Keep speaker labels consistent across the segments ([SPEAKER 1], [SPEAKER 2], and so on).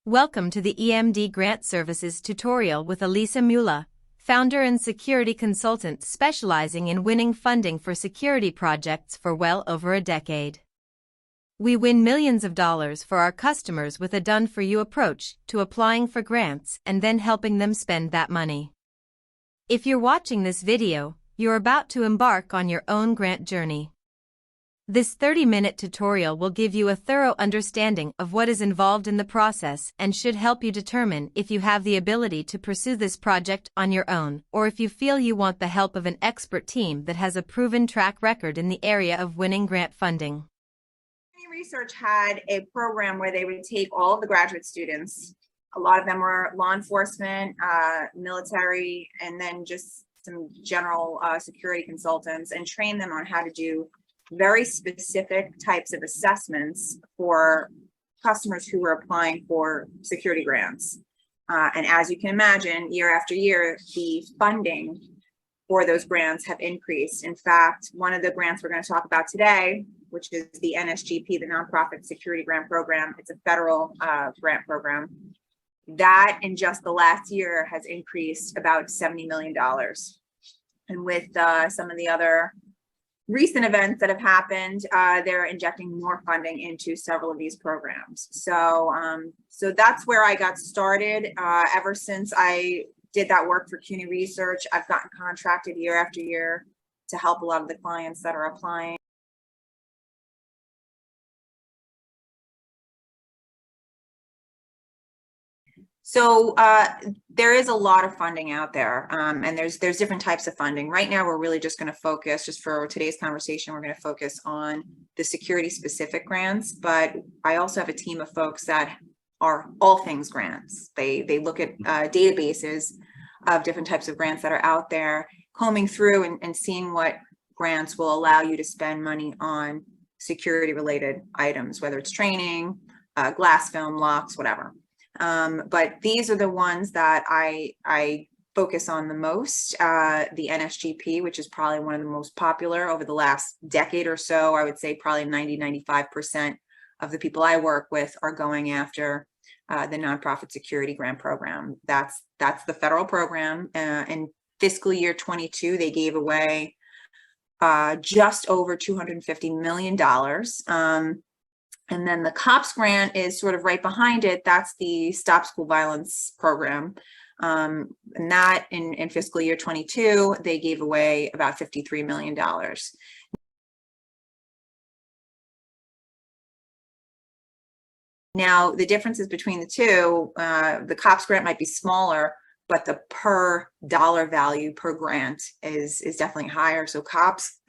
[SPEAKER 1] Welcome to the EMD Grant Services tutorial with Elisa Mula, founder and security consultant specializing in winning funding for security projects for well over a decade. We win millions of dollars for our customers with a done-for-you approach to applying for grants and then helping them spend that money. If you're watching this video, you're about to embark on your own grant journey. This 30-minute tutorial will give you a thorough understanding of what is involved in the process and should help you determine if you have the ability to pursue this project on your own or if you feel you want the help of an expert team that has a proven track record in the area of winning grant funding.
[SPEAKER 2] Research had a program where they would take all of the graduate students. A lot of them were law enforcement, military, and then just some general security consultants, and train them on how to do very specific types of assessments for customers who were applying for security grants. And as you can imagine, year after year, the funding for those grants have increased. In fact, one of the grants we're going to talk about today, which is the NSGP, the Nonprofit Security Grant Program, it's a federal grant program, that in just the last year has increased about $70 million. And with some of the other recent events that have happened, they're injecting more funding into several of these programs. So that's where I got started. Ever since I did that work for CUNY Research, I've gotten contracted year after year to help a lot of the clients that are applying. So there is a lot of funding out there, and there's different types of funding. Right now, we're really just going to focus, just for today's conversation, we're going to focus on the security specific grants, but I also have a team of folks that are all things grants. They look at databases of different types of grants that are out there, combing through and seeing what grants will allow you to spend money on security related items, whether it's training, glass film, locks, whatever. But these are the ones that I focus on the most. The NSGP, which is probably one of the most popular over the last decade or so. I would say probably 90–95% of the people I work with are going after the Nonprofit Security Grant Program. That's the federal program. In fiscal year 22, they gave away just over $250 million. And then the COPS grant is sort of right behind it. That's the Stop School Violence program. And that in fiscal year 22, they gave away about $53 million. Now, the differences between the two, the COPS grant might be smaller, but the per dollar value per grant is definitely higher. So COPS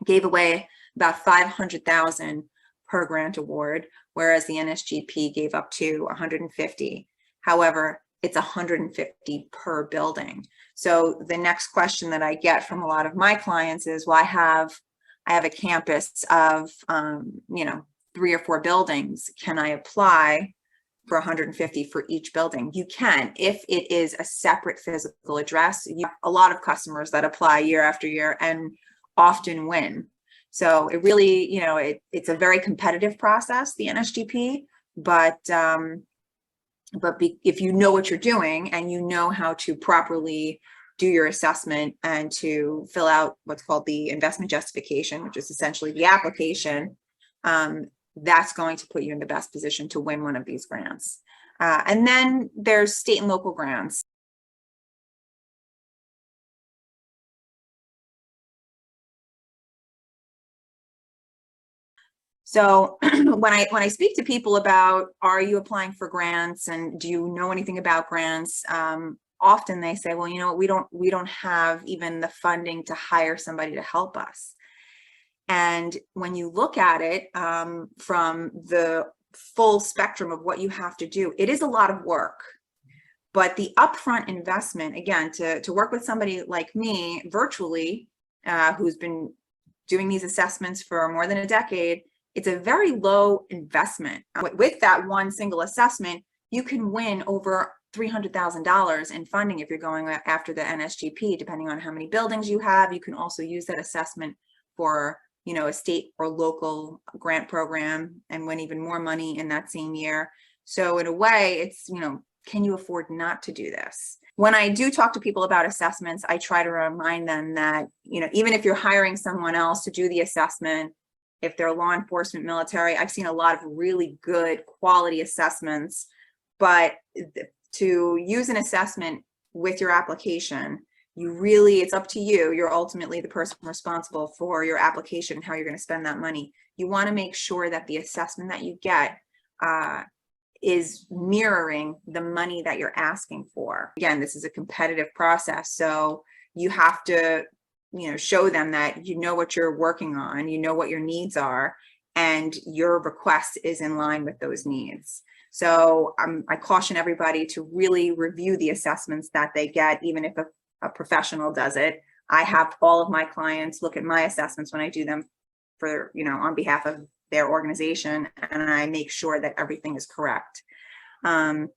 [SPEAKER 2] gave away about $500,000 per grant award, whereas the NSGP gave up to 150. However, it's 150 per building. So the next question that I get from a lot of my clients is, well, I have a campus of 3 or 4 buildings. Can I apply for 150 for each building? You can, if it is a separate physical address. You have a lot of customers that apply year after year and often win. So it really, it's a very competitive process, the NSGP, but if you know what you're doing and you know how to properly do your assessment and to fill out what's called the investment justification, which is essentially the application, that's going to put you in the best position to win one of these grants. And then there's state and local grants. So when I speak to people about, are you applying for grants and do you know anything about grants? Often they say, well, we don't have even the funding to hire somebody to help us. And when you look at it from the full spectrum of what you have to do, it is a lot of work. But the upfront investment, again, to work with somebody like me virtually, who's been doing these assessments for more than a decade, it's a very low investment. With that one single assessment, you can win over $300,000 in funding if you're going after the NSGP, depending on how many buildings you have. You can also use that assessment for a state or local grant program and win even more money in that same year. So in a way, it's, can you afford not to do this? When I do talk to people about assessments, I try to remind them that, even if you're hiring someone else to do the assessment, if they're law enforcement, military, I've seen a lot of really good quality assessments, but to use an assessment with your application, it's up to you. You're ultimately the person responsible for your application and how you're going to spend that money. You want to make sure that the assessment that you get is mirroring the money that you're asking for. Again, this is a competitive process, so you have to, show them that you know what you're working on, you know what your needs are, and your request is in line with those needs. So I caution everybody to really review the assessments that they get, even if a professional does it. I have all of my clients look at my assessments when I do them for, on behalf of their organization, and I make sure that everything is correct. And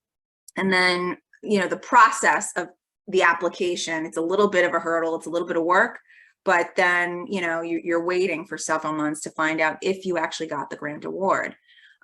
[SPEAKER 2] then, the process of the application, it's a little bit of a hurdle, it's a little bit of work, but then, you're waiting for several months to find out if you actually got the grant award.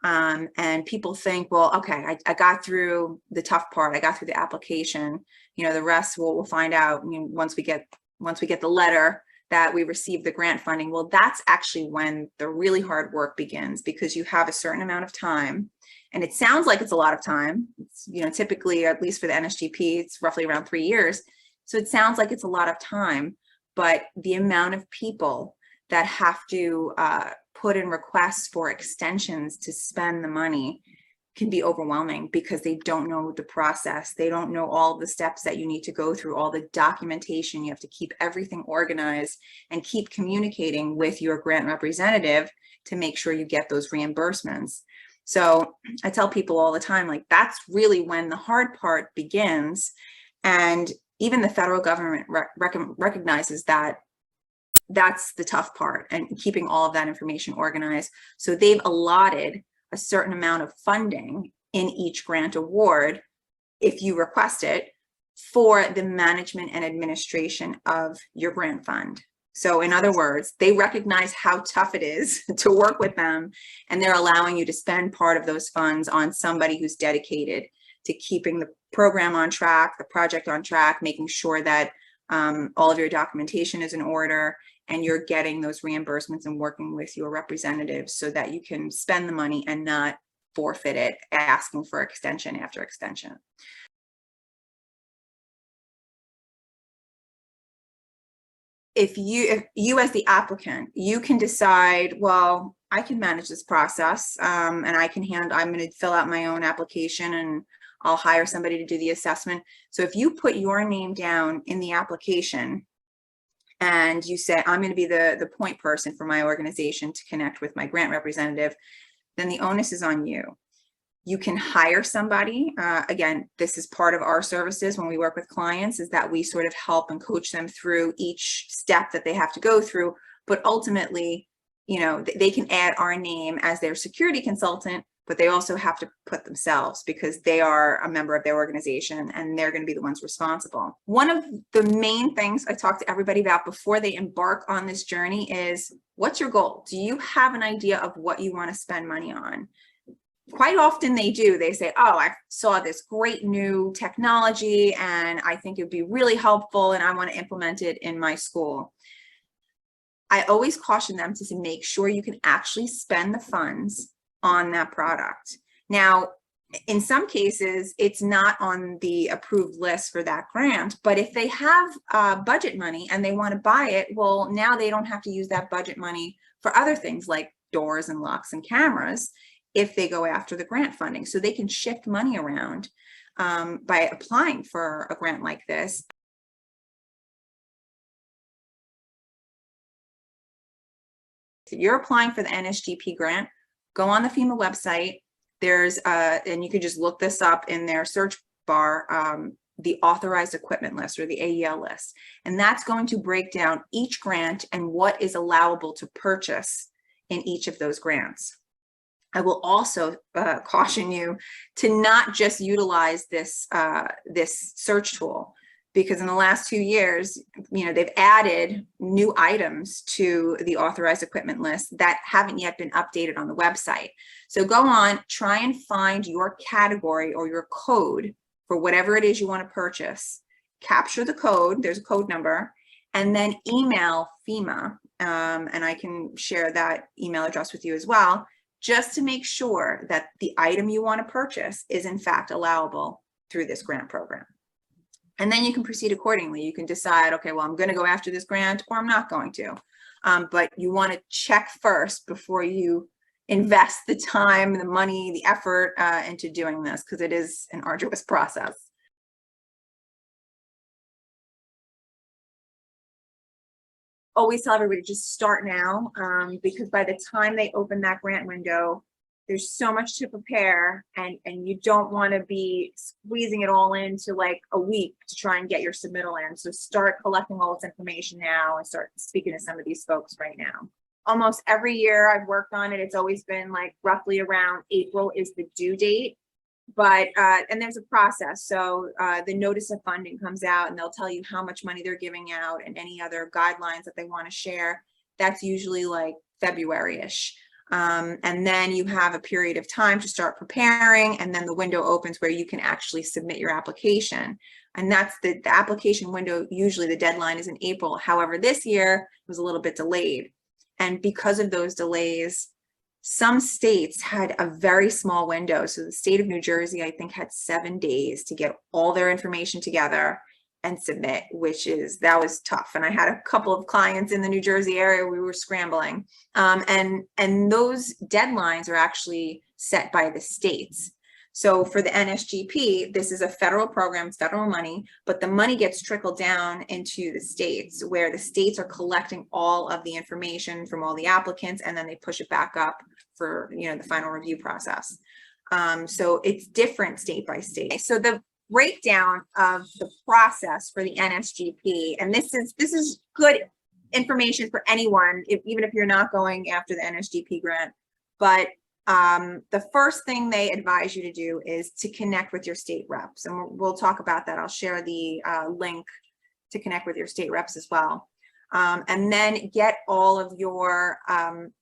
[SPEAKER 2] And people think, well, okay, I got through the tough part, I got through the application, the rest we'll find out once we get the letter that we received the grant funding. Well, that's actually when the really hard work begins, because you have a certain amount of time, and it sounds like it's a lot of time. It's, typically, at least for the NSGP, it's roughly around 3 years. So it sounds like it's a lot of time, but the amount of people that have to put in requests for extensions to spend the money can be overwhelming, because they don't know the process. They don't know all the steps that you need to go through, all the documentation. You have to keep everything organized and keep communicating with your grant representative to make sure you get those reimbursements. So I tell people all the time, like, that's really when the hard part begins. And even the federal government recognizes that that's the tough part, and keeping all of that information organized. So they've allotted a certain amount of funding in each grant award, if you request it, for the management and administration of your grant fund. So in other words, they recognize how tough it is to work with them, and they're allowing you to spend part of those funds on somebody who's dedicated to keeping the program on track, the project on track, making sure that all of your documentation is in order, and you're getting those reimbursements and working with your representatives so that you can spend the money and not forfeit it, asking for extension after extension. If you as the applicant, you can decide, well, I can manage this process, and I'm going to fill out my own application, and I'll hire somebody to do the assessment. So if you put your name down in the application and you say, I'm going to be the point person for my organization to connect with my grant representative, then the onus is on you. You can hire somebody. Again, this is part of our services when we work with clients, is that we sort of help and coach them through each step that they have to go through. But ultimately, they can add our name as their security consultant, but they also have to put themselves, because they are a member of their organization and they're going to be the ones responsible. One of the main things I talk to everybody about before they embark on this journey is, what's your goal? Do you have an idea of what you want to spend money on? Quite often they do. They say, oh, I saw this great new technology and I think it'd be really helpful and I want to implement it in my school. I always caution them to make sure you can actually spend the funds on that product. Now, in some cases, it's not on the approved list for that grant, but if they have budget money and they want to buy it, well, now they don't have to use that budget money for other things like doors and locks and cameras if they go after the grant funding. So they can shift money around by applying for a grant like this. If you're applying for the NSGP grant, go on the FEMA website. There's and you can just look this up in their search bar, the authorized equipment list, or the AEL list. And that's going to break down each grant and what is allowable to purchase in each of those grants. I will also caution you to not just utilize this, this search tool. because in the last 2 years, they've added new items to the authorized equipment list that haven't yet been updated on the website. So go on, try and find your category or your code for whatever it is you want to purchase. Capture the code, there's a code number, and then email FEMA, and I can share that email address with you as well, just to make sure that the item you want to purchase is in fact allowable through this grant program. And then you can proceed accordingly. You can decide, okay, well, I'm going to go after this grant or I'm not going to. But you want to check first before you invest the time, the money, the effort into doing this, because it is an arduous process. Always tell everybody just start now, because by the time they open that grant window, there's so much to prepare, and you don't want to be squeezing it all into like a week to try and get your submittal in. So start collecting all this information now and start speaking to some of these folks right now. Almost every year I've worked on it, it's always been like roughly around April is the due date. But and there's a process. So the notice of funding comes out and they'll tell you how much money they're giving out and any other guidelines that they want to share. That's usually like February-ish. And then you have a period of time to start preparing, and then the window opens where you can actually submit your application. And that's the application window. Usually the deadline is in April. However, this year was a little bit delayed. And because of those delays, some states had a very small window. So the state of New Jersey, I think, had 7 days to get all their information together and submit, that was tough. And I had a couple of clients in the New Jersey area, we were scrambling. And those deadlines are actually set by the states. So for the NSGP, this is a federal program, it's federal money, but the money gets trickled down into the states, where the states are collecting all of the information from all the applicants, and then they push it back up for the final review process. So it's different state by state. So the breakdown of the process for the NSGP, and this is good information for anyone, even if you're not going after the NSGP grant. But the first thing they advise you to do is to connect with your state reps, and we'll talk about that. I'll share the link to connect with your state reps as well. And then get all of your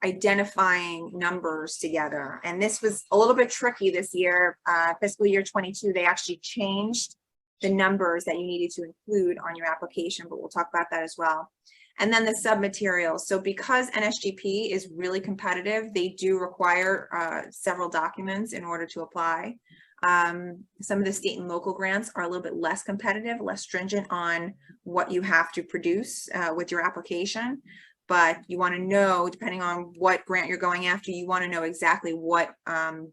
[SPEAKER 2] identifying numbers together. And this was a little bit tricky this year, fiscal year 22. They actually changed the numbers that you needed to include on your application, but we'll talk about that as well. And then the submaterials. So because NSGP is really competitive, they do require several documents in order to apply. Some of the state and local grants are a little bit less competitive, less stringent on what you have to produce with your application. But you want to know, depending on what grant you're going after, you want to know exactly what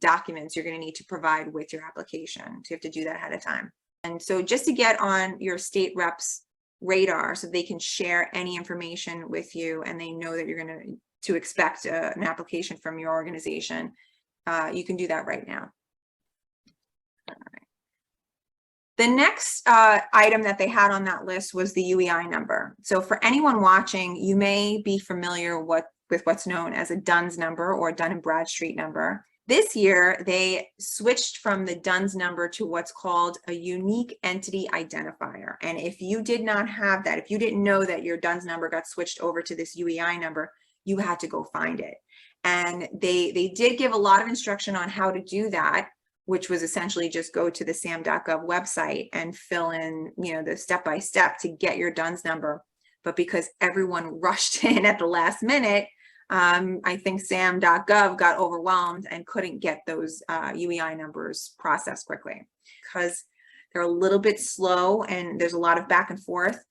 [SPEAKER 2] documents you're going to need to provide with your application. So you have to do that ahead of time. And so just to get on your state reps' radar so they can share any information with you and they know that you're going to expect an application from your organization, you can do that right now. All right. The next item that they had on that list was the UEI number. So for anyone watching, you may be familiar with what's known as a DUNS number or Dun and Bradstreet number. This year, they switched from the DUNS number to what's called a unique entity identifier. And if you did not have that, if you didn't know that your DUNS number got switched over to this UEI number, you had to go find it. And they did give a lot of instruction on how to do that, which was essentially just go to the sam.gov website and fill in, the step-by-step to get your DUNS number. But because everyone rushed in at the last minute, I think sam.gov got overwhelmed and couldn't get those UEI numbers processed quickly because they're a little bit slow and there's a lot of back and forth.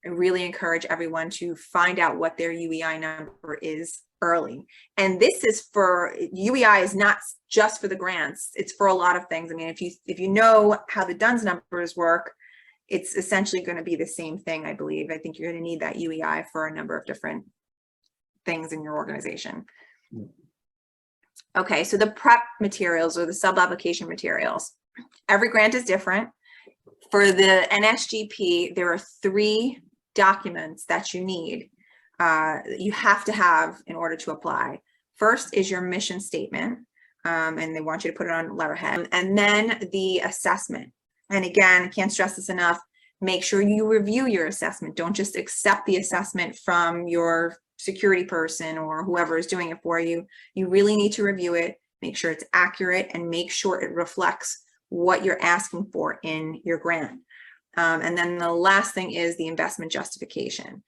[SPEAKER 2] I really encourage everyone to find out what their UEI number is early. And this is for UEI is not just for the grants. It's for a lot of things. I mean, if you know how the DUNS numbers work, it's essentially going to be the same thing, I believe. I think you're going to need that UEI for a number of different things in your organization. Okay, so the prep materials or the sub-application materials. Every grant is different. For the NSGP, there are 3 documents that you need. You have to have in order to apply. First is your mission statement, and they want you to put it on letterhead, and then the assessment. And again, I can't stress this enough, Make sure you review your assessment. Don't just accept the assessment from your security person or whoever is doing it for you. You really need to review it, make sure it's accurate, and make sure it reflects what you're asking for in your grant. And then the last thing is the investment justification.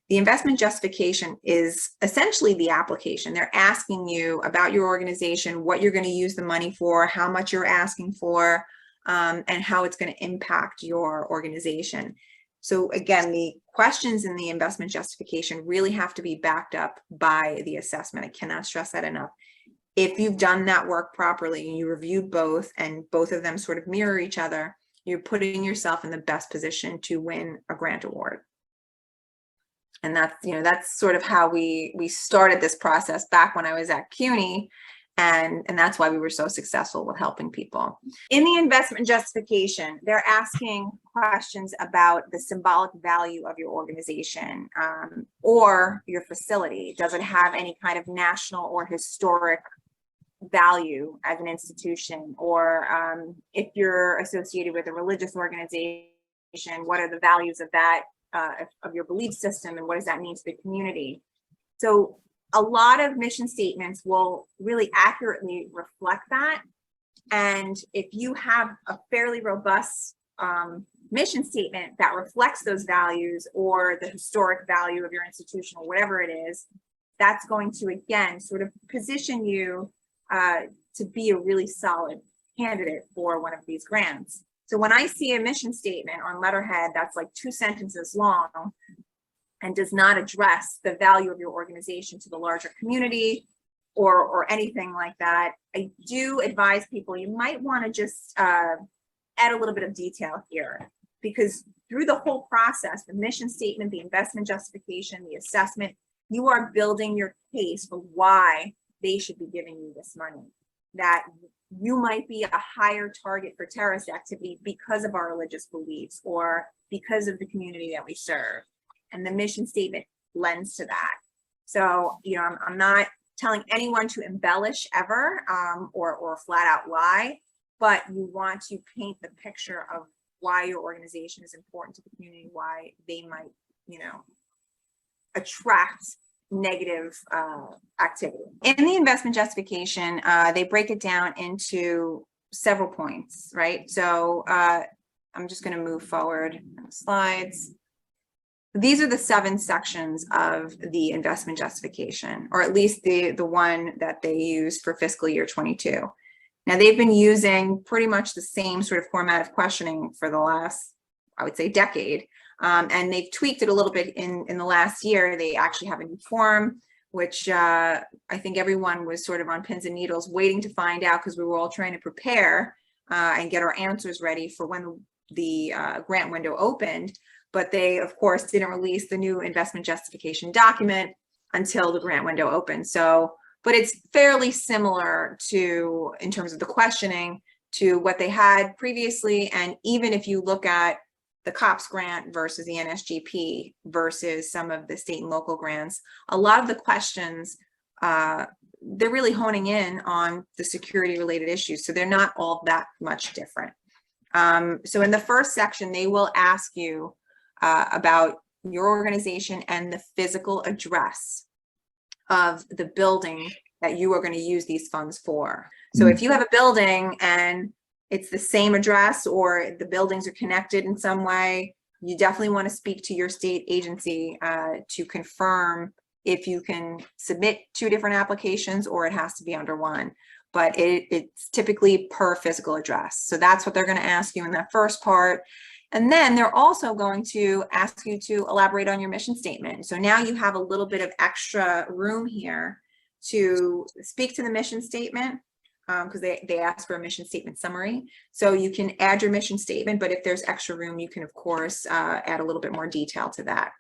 [SPEAKER 2] The investment justification is essentially the application. They're asking you about your organization, what you're going to use the money for, how much you're asking for, and how it's going to impact your organization. So again, the questions in the investment justification really have to be backed up by the assessment. I cannot stress that enough. If you've done that work properly and you reviewed both and both of them sort of mirror each other, you're putting yourself in the best position to win a grant award. And that's sort of how we started this process back when I was at CUNY. And that's why we were so successful with helping people. In the investment justification, they're asking questions about the symbolic value of your organization or your facility. Does it have any kind of national or historic value as an institution? Or if you're associated with a religious organization, what are the values of that, of your belief system, and what does that mean to the community? So a lot of mission statements will really accurately reflect that. And if you have a fairly robust mission statement that reflects those values or the historic value of your institution or whatever it is, that's going to, again, sort of position you to be a really solid candidate for one of these grants. So when I see a mission statement on letterhead that's like 2 sentences long and does not address the value of your organization to the larger community or anything like that, I do advise people you might want to just add a little bit of detail here, because through the whole process, the mission statement, the investment justification, the assessment, you are building your case for why they should be giving you this money, that you might be a higher target for terrorist activity because of our religious beliefs or because of the community that we serve. And the mission statement lends to that. So, I'm not telling anyone to embellish ever or flat out lie, but you want to paint the picture of why your organization is important to the community, why they might, attract negative activity. In the investment justification, they break it down into several points, right? So I'm just going to move forward slides. These are the 7 sections of the investment justification, or at least the one that they use for fiscal year 22. Now, they've been using pretty much the same sort of format of questioning for the last, I would say, decade. And they've tweaked it a little bit in the last year. They actually have a new form, which I think everyone was sort of on pins and needles waiting to find out, because we were all trying to prepare and get our answers ready for when the grant window opened. But they, of course, didn't release the new investment justification document until the grant window opened. So, but it's fairly similar to, in terms of the questioning, to what they had previously. And even if you look at the COPS grant versus the NSGP versus some of the state and local grants, a lot of the questions, they're really honing in on the security related issues. So they're not all that much different. So in the first section, they will ask you about your organization and the physical address of the building that you are going to use these funds for. So if you have a building and it's the same address, or the buildings are connected in some way, you definitely want to speak to your state agency to confirm if you can submit 2 different applications or it has to be under one. But it's typically per physical address. So that's what they're going to ask you in that first part. And then they're also going to ask you to elaborate on your mission statement. So now you have a little bit of extra room here to speak to the mission statement, because they ask for a mission statement summary. So you can add your mission statement, but if there's extra room, you can, of course, add a little bit more detail to that.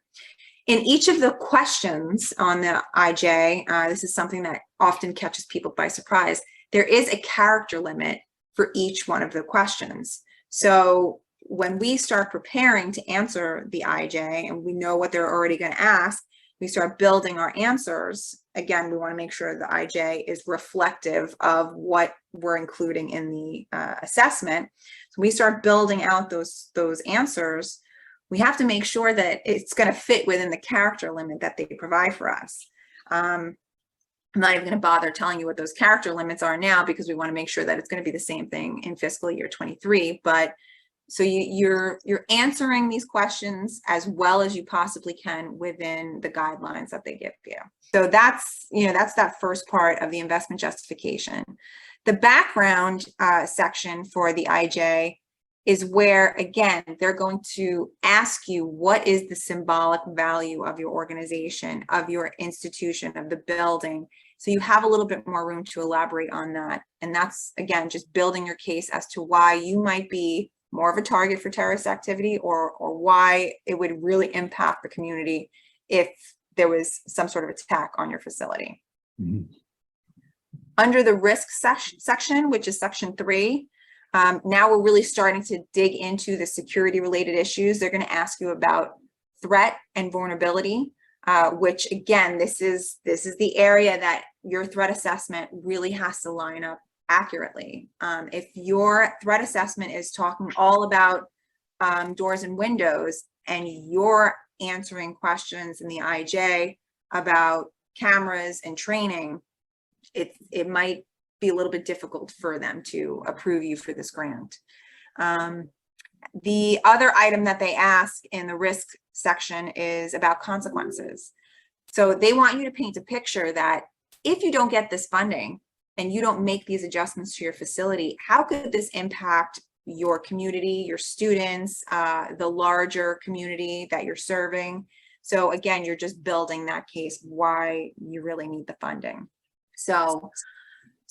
[SPEAKER 2] In each of the questions on the IJ, this is something that often catches people by surprise, there is a character limit for each one of the questions. So when we start preparing to answer the IJ and we know what they're already going to ask, we start building our answers. Again, we want to make sure the IJ is reflective of what we're including in the assessment. So we start building out those answers. we have to make sure that it's going to fit within the character limit that they provide for us. I'm not even going to bother telling you what those character limits are now, because we want to make sure that it's going to be the same thing in fiscal year 23. But so you're answering these questions as well as you possibly can within the guidelines that they give you. So that's that first part of the investment justification. The background section for the IJ is where, again, they're going to ask you, what is the symbolic value of your organization, of your institution, of the building? So you have a little bit more room to elaborate on that. And that's, again, just building your case as to why you might be more of a target for terrorist activity, or why it would really impact the community if there was some sort of attack on your facility. Mm-hmm. Under the risk section, which is section 3, now we're really starting to dig into the security related issues. They're going to ask you about threat and vulnerability, which, again, this is the area that your threat assessment really has to line up accurately. If your threat assessment is talking all about doors and windows, and you're answering questions in the IJ about cameras and training, it might be a little bit difficult for them to approve you for this grant. The other item that they ask in the risk section is about consequences. So they want you to paint a picture that if you don't get this funding and you don't make these adjustments to your facility, how could this impact your community, your students, the larger community that you're serving? So again, you're just building that case why you really need the funding. So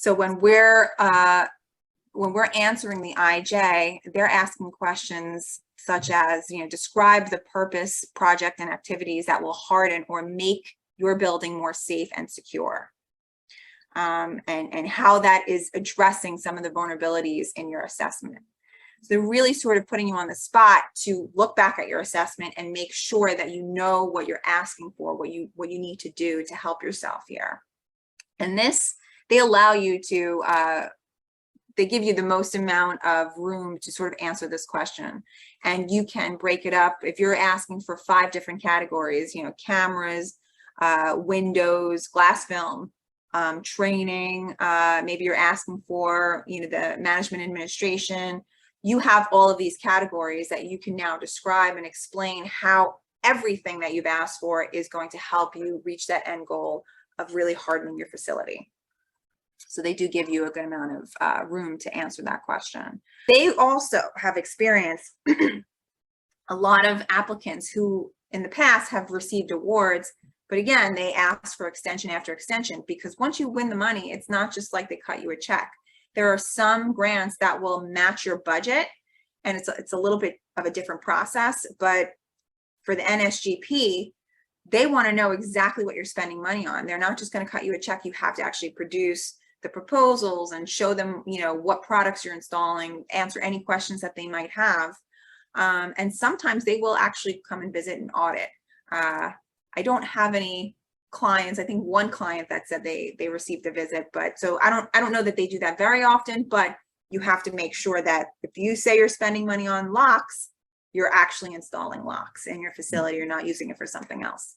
[SPEAKER 2] when we're answering the IJ, they're asking questions such as, describe the purpose, project, and activities that will harden or make your building more safe and secure, and how that is addressing some of the vulnerabilities in your assessment. So they're really sort of putting you on the spot to look back at your assessment and make sure that you know what you're asking for, what you need to do to help yourself here. And this, they allow you to, they give you the most amount of room to sort of answer this question. And you can break it up. If you're asking for 5 different categories, cameras, windows, glass film, training, maybe you're asking for, the management administration, you have all of these categories that you can now describe and explain how everything that you've asked for is going to help you reach that end goal of really hardening your facility. So they do give you a good amount of room to answer that question. They also have experienced a lot of applicants who in the past have received awards, but again, they ask for extension after extension, because once you win the money, it's not just like they cut you a check. There are some grants that will match your budget, and it's a little bit of a different process, but for the NSGP, they want to know exactly what you're spending money on. They're not just going to cut you a check. You have to actually produce the proposals and show them, what products you're installing, answer any questions that they might have. And sometimes they will actually come and visit and audit. I don't have any clients. I think one client that said they received a visit, but so I don't know that they do that very often, but you have to make sure that if you say you're spending money on locks, you're actually installing locks in your facility. You're not using it for something else.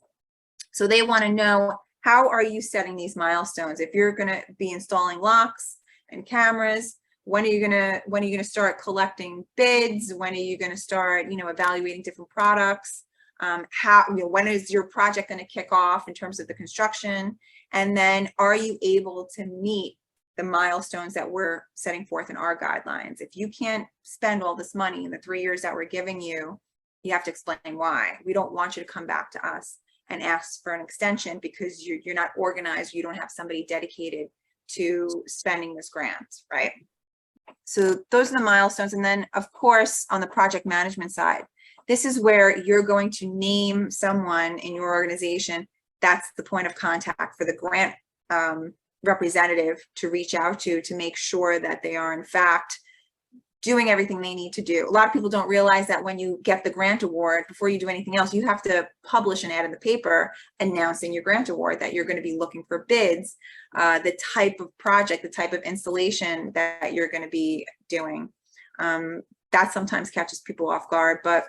[SPEAKER 2] So they want to know, how are you setting these milestones? If you're going to be installing locks and cameras, when are you going to start collecting bids? When are you going to start, evaluating different products? When is your project going to kick off in terms of the construction? And then are you able to meet the milestones that we're setting forth in our guidelines? If you can't spend all this money in the 3 years that we're giving you, you have to explain why. We don't want you to come back to us and ask for an extension because you're not organized. You don't have somebody dedicated to spending this grant, right? So those are the milestones. And then, of course, on the project management side, this is where you're going to name someone in your organization that's the point of contact for the grant representative to reach out to make sure that they are in fact doing everything they need to do. A lot of people don't realize that when you get the grant award, before you do anything else, you have to publish an ad in the paper announcing your grant award, that you're going to be looking for bids, the type of project, the type of installation that you're going to be doing. That sometimes catches people off guard, but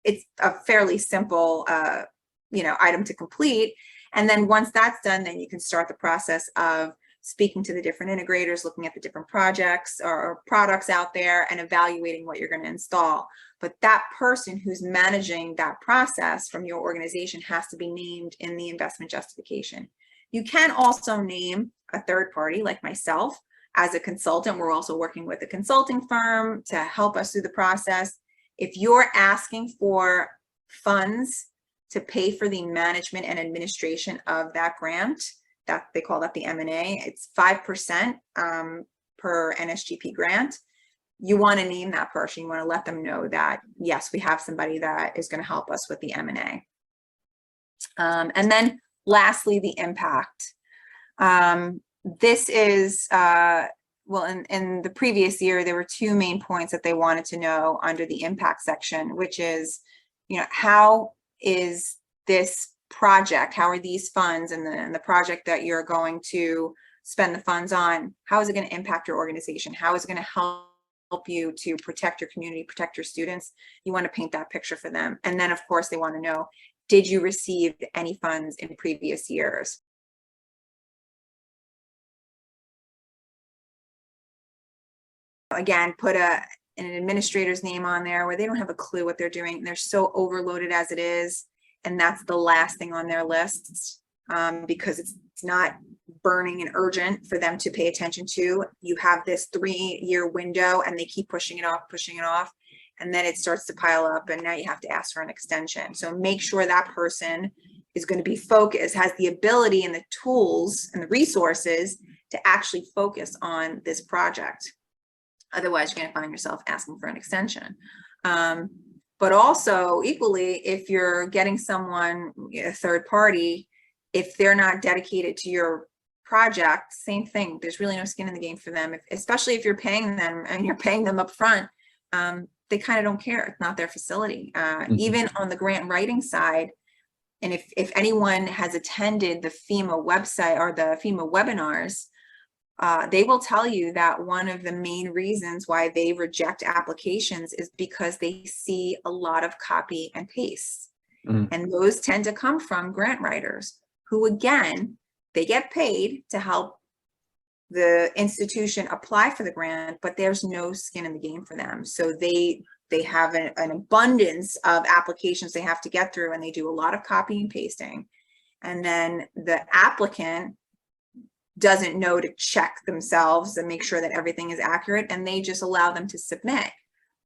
[SPEAKER 2] it's a fairly simple, item to complete. And then once that's done, then you can start the process of speaking to the different integrators, looking at the different projects or products out there and evaluating what you're going to install. But that person who's managing that process from your organization has to be named in the investment justification. You can also name a third party like myself as a consultant. We're also working with a consulting firm to help us through the process. If you're asking for funds to pay for the management and administration of that grant, that they call that the M&A, it's 5% per NSGP grant. You want to name that person. You want to let them know that, yes, we have somebody that is going to help us with the M&A. And then lastly, the impact. This is, well, in the previous year, there were two main points that they wanted to know under the impact section, which is, how is this project, how are these funds and the project that you're going to spend the funds on, how is it going to impact your organization? How is it going to help you to protect your community, protect your students? You want to paint that picture for them. And then, of course, they want to know, did you receive any funds in previous years? Again, put an administrator's name on there where they don't have a clue what they're doing. They're so overloaded as it is. And that's the last thing on their list, because it's not burning and urgent for them to pay attention to. You have this 3-year window and they keep pushing it off, and then it starts to pile up and now you have to ask for an extension. So make sure that person is going to be focused, has the ability and the tools and the resources to actually focus on this project. Otherwise, you're going to find yourself asking for an extension. But also equally, if you're getting someone, a third party, if they're not dedicated to your project, same thing. There's really no skin in the game for them, especially if you're paying them and you're paying them up front. They kind of don't care. It's not their facility. Even on the grant writing side, and if anyone has attended the FEMA website or the FEMA webinars, they will tell you that one of the main reasons why they reject applications is because they see a lot of copy and paste. And those tend to come from grant writers who, again, they get paid to help the institution apply for the grant, but there's no skin in the game for them. So they have an abundance of applications they have to get through, and they do a lot of copy and pasting. And then the applicant doesn't know to check themselves and make sure that everything is accurate, and they just allow them to submit.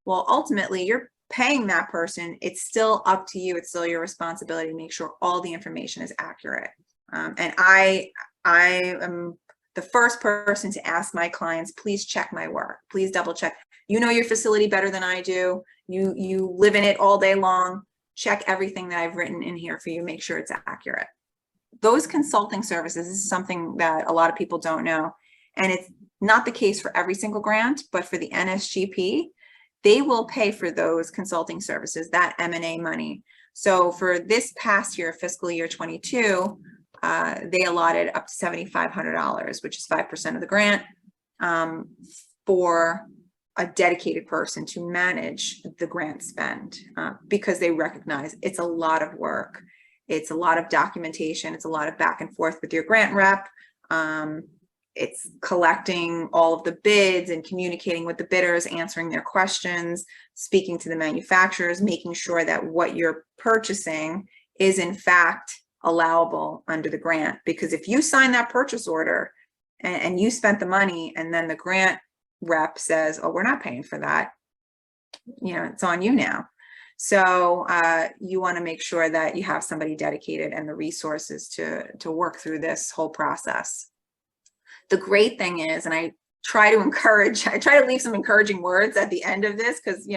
[SPEAKER 2] Well, ultimately, you're paying that person. It's still up to you. It's still your responsibility to make sure all the information is accurate. And I am the first person to ask my clients, please check my work. Please double check. You know your facility better than I do. You live in it all day long. Check everything that I've written in here for you. Make sure it's accurate. Those consulting services is something that a lot of people don't know. And it's not the case for every single grant, but for the NSGP, they will pay for those consulting services, that M&A money. So for this past year, fiscal year 22, they allotted up to $7,500, which is 5% of the grant, for a dedicated person to manage the grant spend, because they recognize it's a lot of work. It's a lot of documentation. It's a lot of back and forth with your grant rep. It's collecting all of the bids and communicating with the bidders, answering their questions, speaking to the manufacturers, making sure that what you're purchasing is in fact allowable under the grant. Because if you sign that purchase order and you spent the money and then the grant rep says, oh, we're not paying for that, it's on you now. So you want to make sure that you have somebody dedicated and the resources to work through this whole process. The great thing is, and I try to leave some encouraging words at the end of this, because,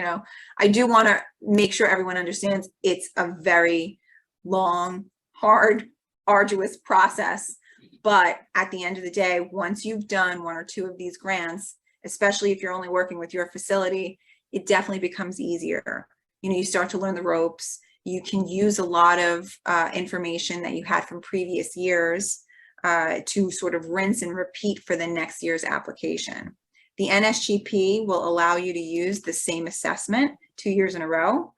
[SPEAKER 2] I do want to make sure everyone understands it's a very long, hard, arduous process. But at the end of the day, once you've done 1 or 2 of these grants, especially if you're only working with your facility, it definitely becomes easier. You start to learn the ropes. You can use a lot of information that you had from previous years to sort of rinse and repeat for the next year's application. The NSGP will allow you to use the same assessment 2 years in a row,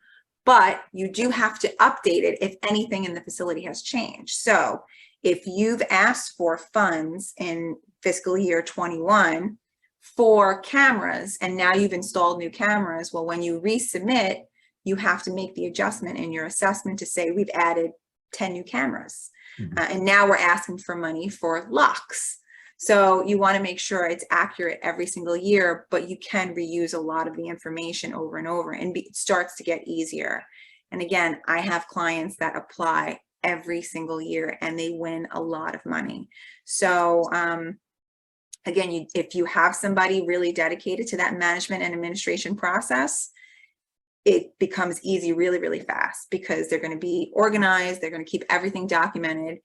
[SPEAKER 2] but you do have to update it if anything in the facility has changed. So if you've asked for funds in fiscal year 21 for cameras, and now you've installed new cameras, well, when you resubmit, you have to make the adjustment in your assessment to say we've added 10 new cameras. And now we're asking for money for locks. So you want to make sure it's accurate every single year, but you can reuse a lot of the information over and over, and it starts to get easier. And again, I have clients that apply every single year and they win a lot of money. So again, if you have somebody really dedicated to that management and administration process, it becomes easy really, really fast, because they're going to be organized. They're going to keep everything documented,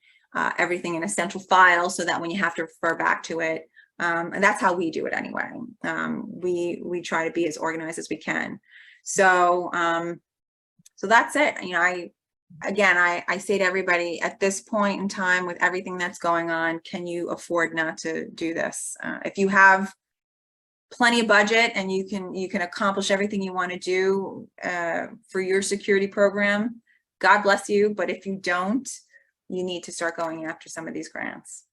[SPEAKER 2] everything in a central file, so that when you have to refer back to it, and that's how we do it anyway. We try to be as organized as we can. So, so that's it. You know, I say to everybody at this point in time, with everything that's going on, can you afford not to do this? If you have plenty of budget and you can accomplish everything you want to do for your security program, God bless you. But if you don't, you need to start going after some of these grants.